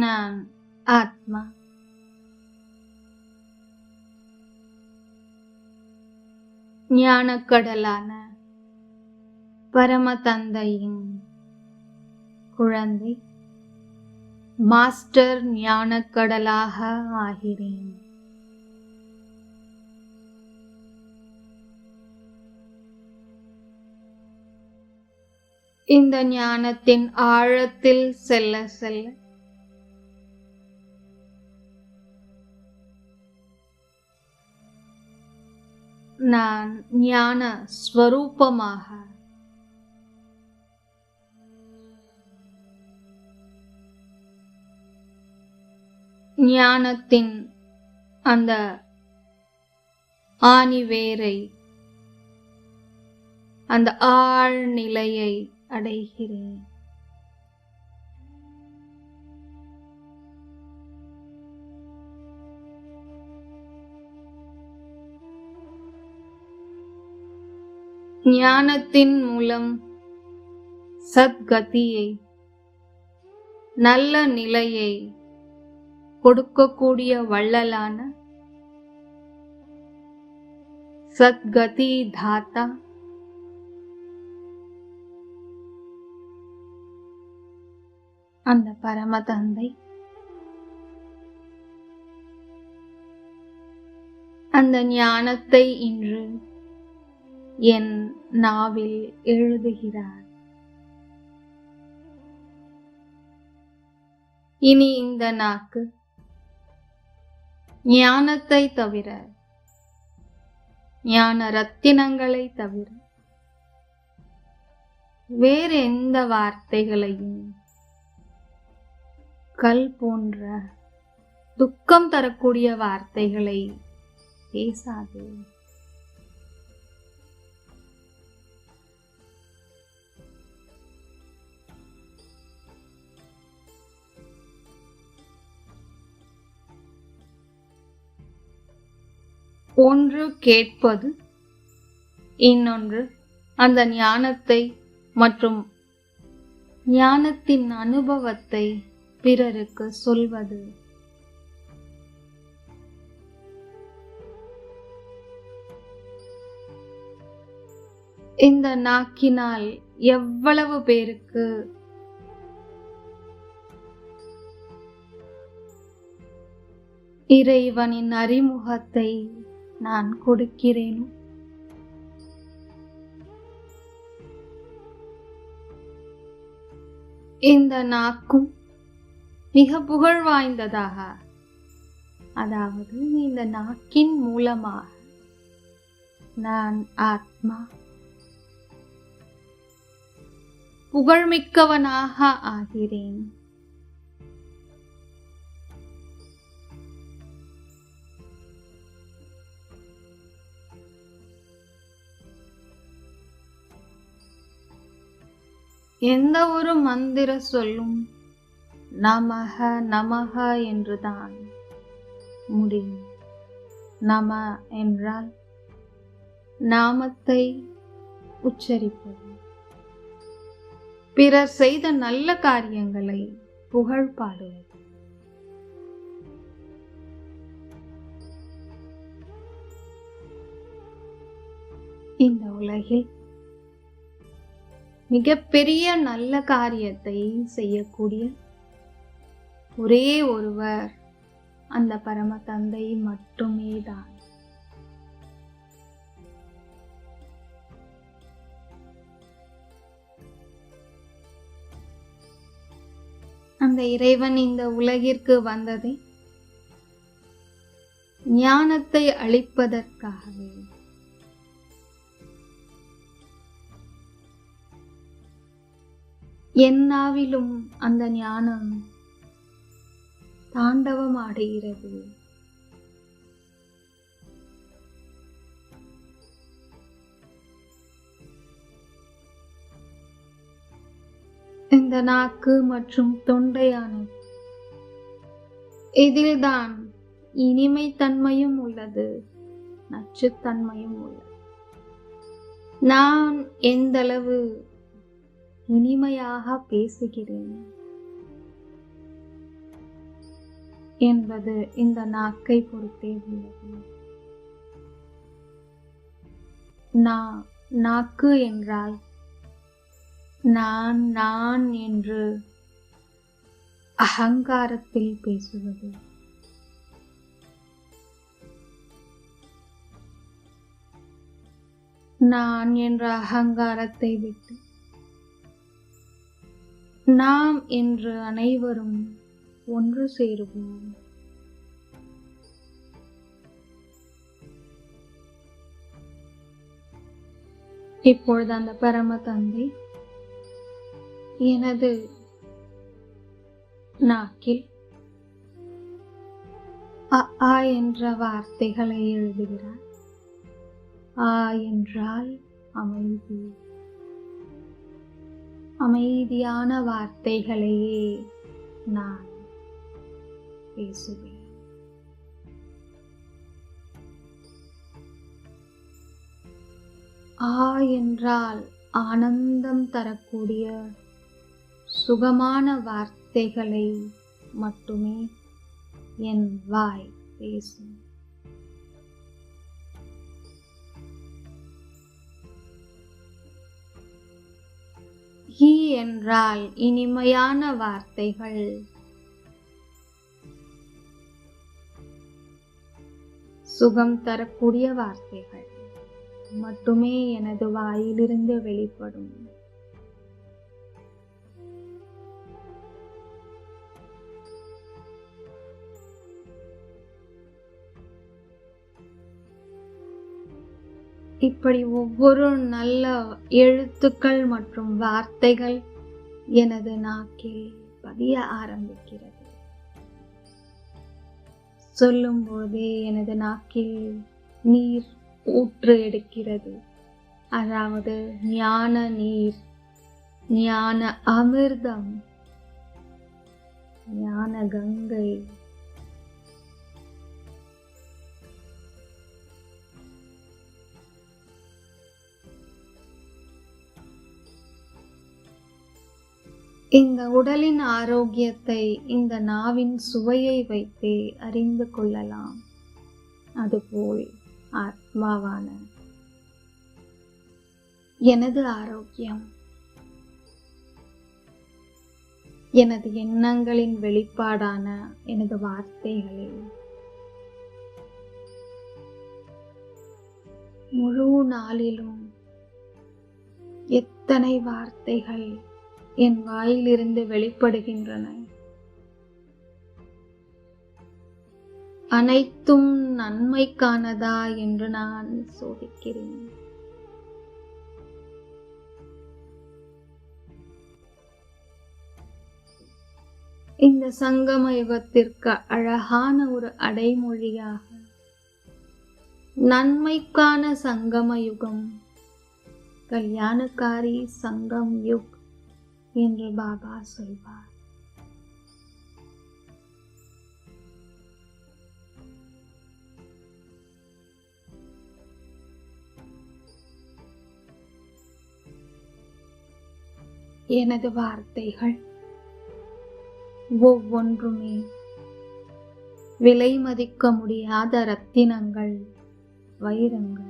நான் ஆத்மா. ஞானக்கடலான பரமதந்தையின் குழந்தை, மாஸ்டர் ஞானக்கடலாக ஆகிறேன். இந்த ஞானத்தின் ஆழத்தில் செல்ல செல்ல நான் ஞான ஸ்வரூபமாக ஞானத்தின் அந்த ஆணிவேரை, அந்த ஆழ்நிலையை அடைகிறேன். ஞானத்தின் மூலம் சத்கதியை, நல்ல நிலையை கொடுக்கக்கூடிய வள்ளலான சத்கதி தாத்தா அந்த பரமதந்தை அந்த ஞானத்தை இன்று என் நாவில் எழுதுகிறார். இனி இந்த நாக்கு ஞானத்தை தவிர, ஞான ரத்தினங்களை தவிர வேறு எந்த வார்த்தைகளையும், கல் போன்ற துக்கம் தரக்கூடிய வார்த்தைகளை பேசாது. ஒன்று கேட்பது, இன்னொன்று அந்த ஞானத்தை மற்றும் ஞானத்தின் அனுபவத்தை பிறருக்கு சொல்வது. இந்த நாக்கினால் எவ்வளவு பேருக்கு இறைவனின் அறிமுகத்தை நான் கொடுக்கிறேன். இந்த நாக்கும் மிக புகழ் வாய்ந்ததாக, அதாவது இந்த நாக்கின் மூலமாக நான் ஆத்மா புகழ்மிக்கவனாக ஆகிறேன். எந்த ஒரு மந்திர சொல்லும் நமக நமக என்றுதான் முடியும். நம என்றால் நாமத்தை உச்சரிப்பது, பிறர் செய்த நல்ல காரியங்களை புகழ் பாடுவது. இந்த உலகில் மிகப்பெரிய நல்ல காரியத்தை செய்யக்கூடிய ஒரே ஒருவர் அந்த பரம தந்தை மட்டுமே தான். அந்த இறைவன் இந்த உலகிற்கு வந்ததை ஞானத்தை அளிப்பதற்காகவே. என்னாவிலும் அந்த ஞானம் தாண்டவமாடுகிறது. இந்த நாக்கு மற்றும் தொண்டையானது, இதில்தான் இனிமை தன்மையும் உள்ளது, நச்சுத்தன்மையும் உள்ளது. நான் எந்தளவு இனிமையாக பேசுகிறேன், என்பது இந்த நாக்கை பொறுத்தே உள்ளது. நாக்கு என்றால் நான் நான் என்று அகங்காரத்தில் பேசுவது. நான் என்ற அகங்காரத்தை விட்டு நாம் என்று அனைவரும் ஒன்று சேருவோம். இப்பொழுது அந்த பரம தந்தை எனது நாக்கில் அ என்ற வார்த்தைகளை எழுதுகிறார். ஆ என்றால் அமைதி. அமைதியான வார்த்தைகளையே நான் பேசுவேன். ஆ என்றால் ஆனந்தம் தரக்கூடிய சுகமான வார்த்தைகளை மட்டுமே என் வாய் பேசும். ஈ என்றால் இனிமையான வார்த்தைகள். சுகம் தரக்கூடிய வார்த்தைகள் மட்டுமே எனது வாயிலிருந்து வெளிப்படும். இப்படி ஒவ்வொரு நல்ல எழுத்துக்கள் மற்றும் வார்த்தைகள் எனது நாக்கில் பதிய ஆரம்பிக்கிறது. சொல்லும் போதே எனது நாக்கில் நீர் ஊற்று எடுக்கிறது. அதாவது ஞான நீர், ஞான அமிர்தம், ஞான கங்கை. இந்த உடலின் ஆரோக்கியத்தை இந்த நாவின் சுவையை வைத்தே அறிந்து கொள்ளலாம். அதுபோல் ஆத்மாவான எனது ஆரோக்கியம் எனது எண்ணங்களின் வெளிப்பாடான எனது வார்த்தைகளை முழு நாளிலும் எத்தனை வார்த்தைகள் என் வாயிலிருந்து வெளிப்படுகின்றன. அனைத்தும் நன்மைக்கானதா என்று நான் சோதிக்கிறேன். இந்த சங்கம யுகத்திற்கு அழகான ஒரு அடைமொழியாக நன்மைக்கான சங்கம யுகம், கல்யாணக்காரி சங்கம் யுக் என்று பாபா சொல்வார். எனது வார்த்தைகள் ஒவ்வொன்றுமே விலை மதிக்க முடியாத ரத்தினங்கள், வைரங்கள்.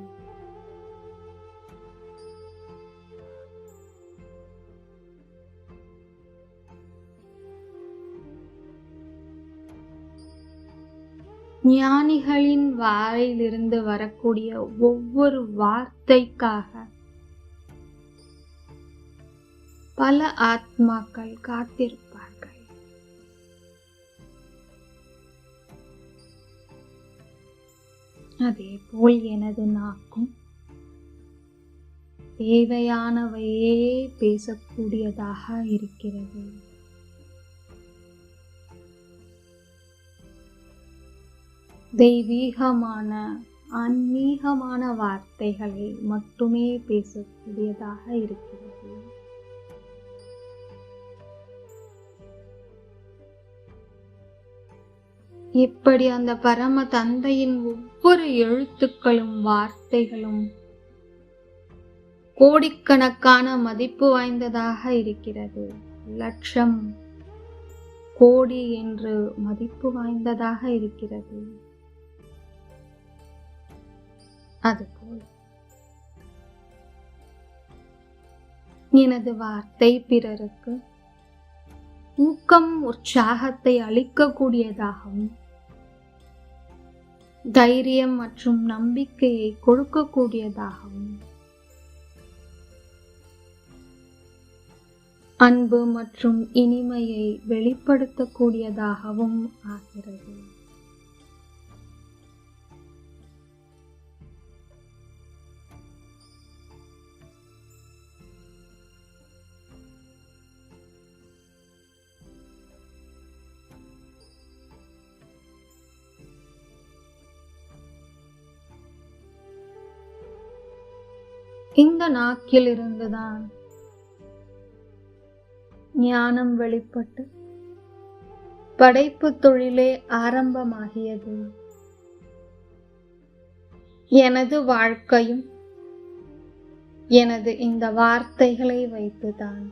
ஞானிகளின் வாயிலிருந்து வரக்கூடிய ஒவ்வொரு வார்த்தைக்காக பல ஆத்மாக்கள் காத்திருப்பார்கள். அதேபோல் எனது நாக்கும் தேவையானவையே பேசக்கூடியதாக இருக்கிறது. தெய்வீகமான ஆன்மீகமான வார்த்தைகளை மட்டுமே பேசக்கூடியதாக இருக்கிறது. எப்படி அந்த பரம தந்தையின் ஒவ்வொரு எழுத்துக்களும் வார்த்தைகளும் கோடிக்கணக்கான மதிப்பு வாய்ந்ததாக இருக்கிறது. லட்சம் கோடி என்று மதிப்பு வாய்ந்ததாக இருக்கிறது. அதுபோல் எனது வார்த்தை பிறருக்கு ஊக்கம், உற்சாகத்தை அளிக்கக்கூடியதாகவும் தைரியம் மற்றும் நம்பிக்கையை கொடுக்கக்கூடியதாகவும் அன்பு மற்றும் இனிமையை வெளிப்படுத்தக்கூடியதாகவும் ஆகிறது. இந்த நாக்கிலிருந்துதான் ஞானம் வெளிப்பட்டு படைப்பு தொழிலே ஆரம்பமாகியது. எனது வாழ்க்கையும் எனது இந்த வார்த்தைகளை வைத்துதான்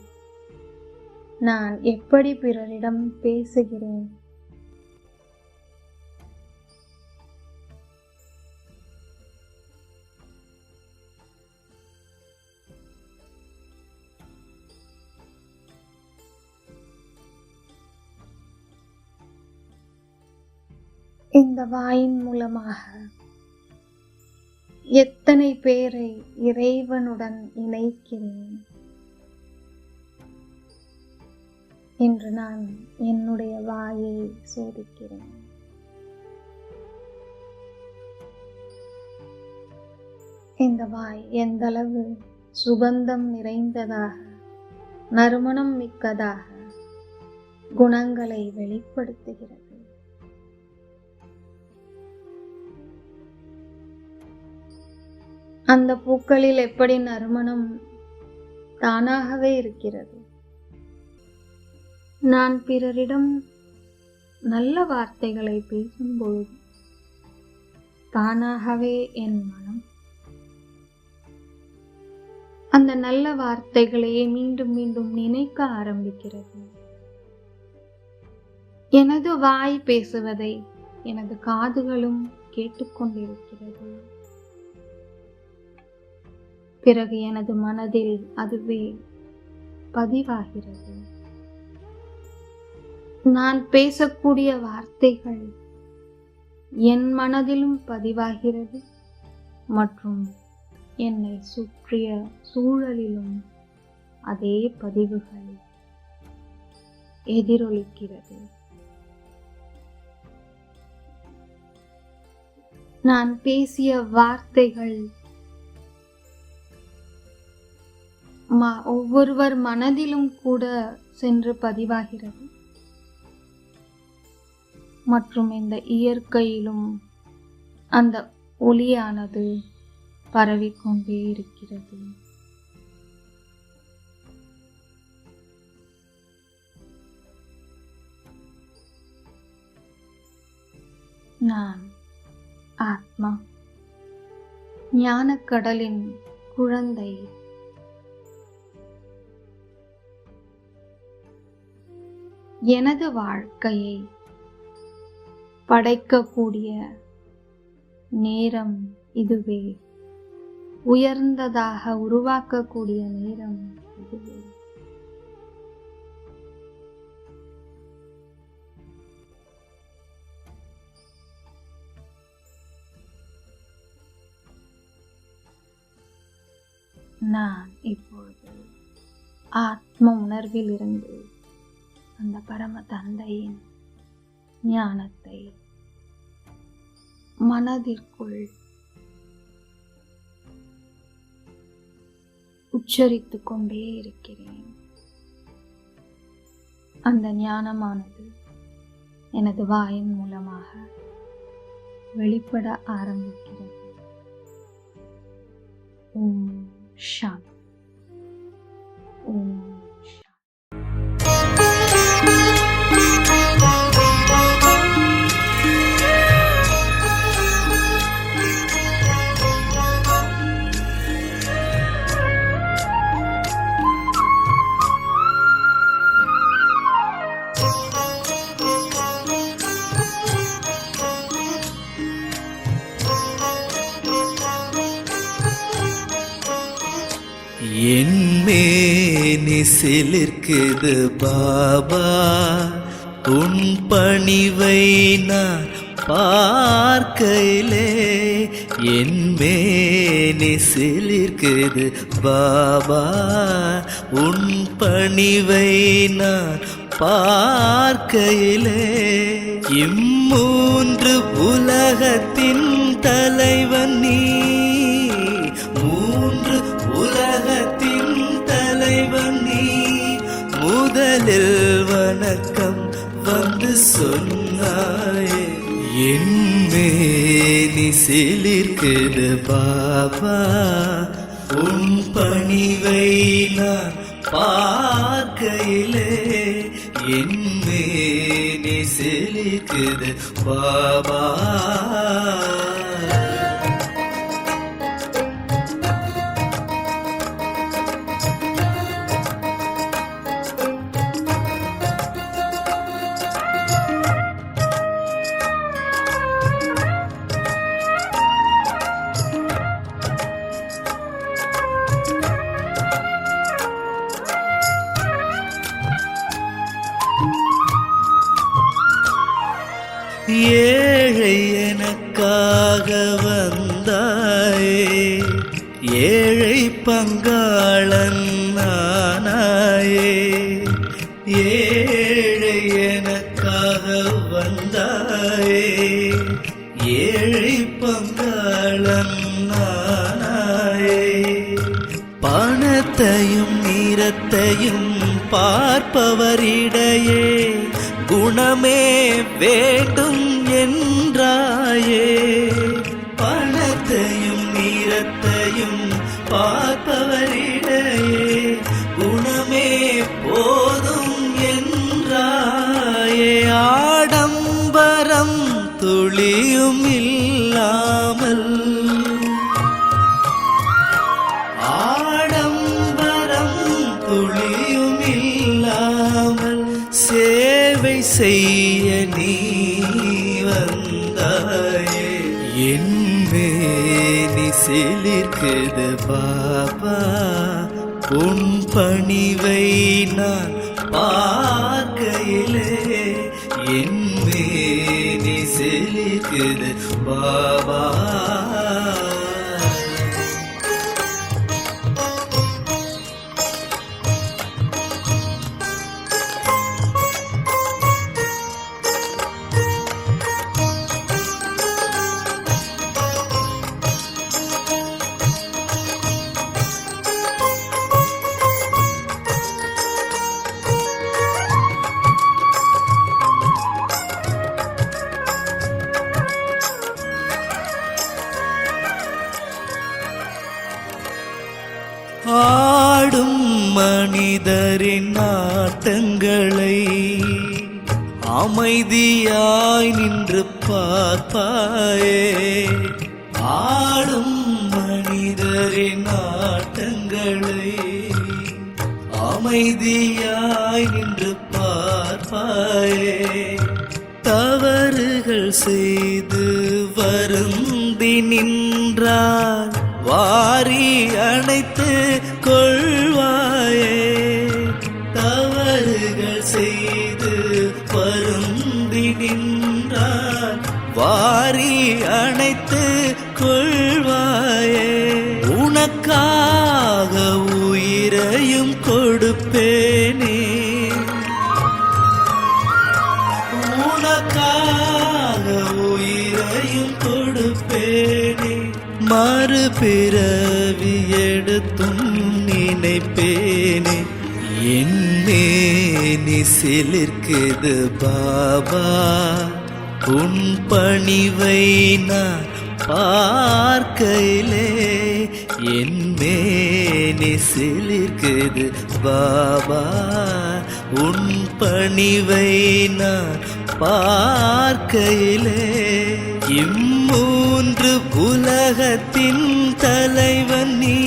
நான் எப்படி பிறரிடம் பேசுகிறேன், இந்த வாயின் மூலமாக எத்தனை பேரை இறைவனுடன் இணைக்கிறேன் என்று நான் என்னுடைய வாயை சோதிக்கிறேன். இந்த வாய் எந்தளவு சுகந்தம் நிறைந்ததாக, நறுமணம் மிக்கதாக குணங்களை வெளிப்படுத்துகிறது. அந்த பூக்களில் எப்படி நறுமணம் தானாகவே இருக்கிறது. நான் பிறரிடம் நல்ல வார்த்தைகளை பேசும்பொழுது தானாகவே என் மனம் அந்த நல்ல வார்த்தைகளையே மீண்டும் மீண்டும் நினைக்க ஆரம்பிக்கிறது. எனது வாய் பேசுவதை எனது காதுகளும் கேட்டுக்கொண்டிருக்கிறது. பிறகு எனது மனதில் அதுவே பதிவாகிறது. நான் பேசக்கூடிய வார்த்தைகள் என் மனதிலும் பதிவாகிறது மற்றும் என்னை சுற்றிய சூழலிலும் அதே பதிவுகள் எதிரொலிக்கிறது. நான் பேசிய வார்த்தைகள் ஒவ்வொருவர் மனதிலும் கூட சென்று பதிவாகிறது மற்றும் இந்த இயற்கையிலும் அந்த ஒளியானது பரவிக்கொண்டே இருக்கிறது. நான் ஆத்மா, ஞானக்கடலின் குழந்தை. எனது வாழ்க்கையை படைக்கக்கூடிய நேரம் இதுவே. உயர்ந்ததாக உருவாக்கக்கூடிய நேரம் இதுவே. நான் இப்பொழுது ஆத்ம உணர்வில் இருந்து அந்த பரம தந்தையின் ஞானத்தை மனதிற்குள் உச்சரித்துக் கொண்டே இருக்கிறேன். அந்த ஞானமானது எனது வாயின் மூலமாக வெளிப்பட ஆரம்பிக்கிறது. ஓம் சாந்தி. ஓம் மேனி சிலிர்க்குது பாபா, உன் பணிவை நான் பார்க்கையிலே என் மேனி சிலிர்க்குது பாபா, உன் பணிவை நான் பார்க்கையிலே. இம்மூன்று உலகத்தின் தலைவன் நீ, மூன்று உலகத்தின் தலைவன் நீ, முதலில் வணக்கம் வந்து சொன்னாயே என் மேனி சிலிர்க்குது பாபா, உன் பணிவை நான் பார்க்கையிலே என் மேனி சிலிர்க்குது பாபா. ஏழை எனக்காக வந்தாயே, ஏழை பங்காளன் நானாயே, ஏழை எனக்காக வந்தாயே, ஏழை பங்காளன் நானாயே. பணத்தையும் நிறத்தையும் பார்ப்பவரிடையே குணமே வேண்டும் என்றாயே, பணத்தையும் நிறத்தையும் பார்ப்பவரிடையே குணமே போதும் என்றாயே. ஆடம்பரம் துளியும் இல்லாமல், ஆடம்பரம் துளியும் இல்லாமல் சேவை செய்ய நீ வந்தாயே என் மேனி சிலிர்க்குது பாபா, உன் பணிவை நான் பார்க்கையிலே என் மேனி சிலிர்க்குது பாபா. ஆடும் மனிதரின் நாட்டங்களை அமைதியாய் நின்று பார்ப்பாயே, ஆடும் மனிதரின் நாட்டங்களை அமைதியாய் நின்று பார்ப்பாயே. தவறுகள் செய்து வருந்தி நின்றார் வாரி அணைத்து கொள்வாயே, தவறுகள் செய்து வருந்தி நின்றார் வாரி அணைத்து கொள்வாயே. உனக்காக உயிரையும் கொடுப்பேனே, உனக்காக உயிரையும் கொடுப்பேனே. மறுபிறவி எடுத்தும் நினைப்பேனே என் மேனி சிலிர்க்குது பாபா, உன் பணிவை நான் பார்க்கையிலே என் மேனி சிலிர்க்குது பாபா, உன் பணிவை நான் பார்க்கையிலே. இம்மூன்று உலகத்தின் தலைவன் நீ,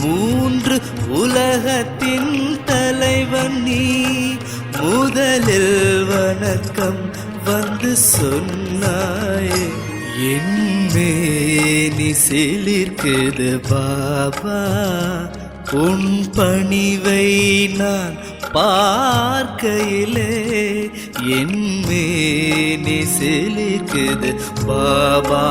மூன்று உலகத்தின் தலைவன் நீ, முதலில் வணக்கம் வந்து சொன்னாயே என் மேனி சிலிர்க்குது பாபா, உன் பணிவை நான் பார்க்கையிலே என் மேனி சிலிக்குது பாபா.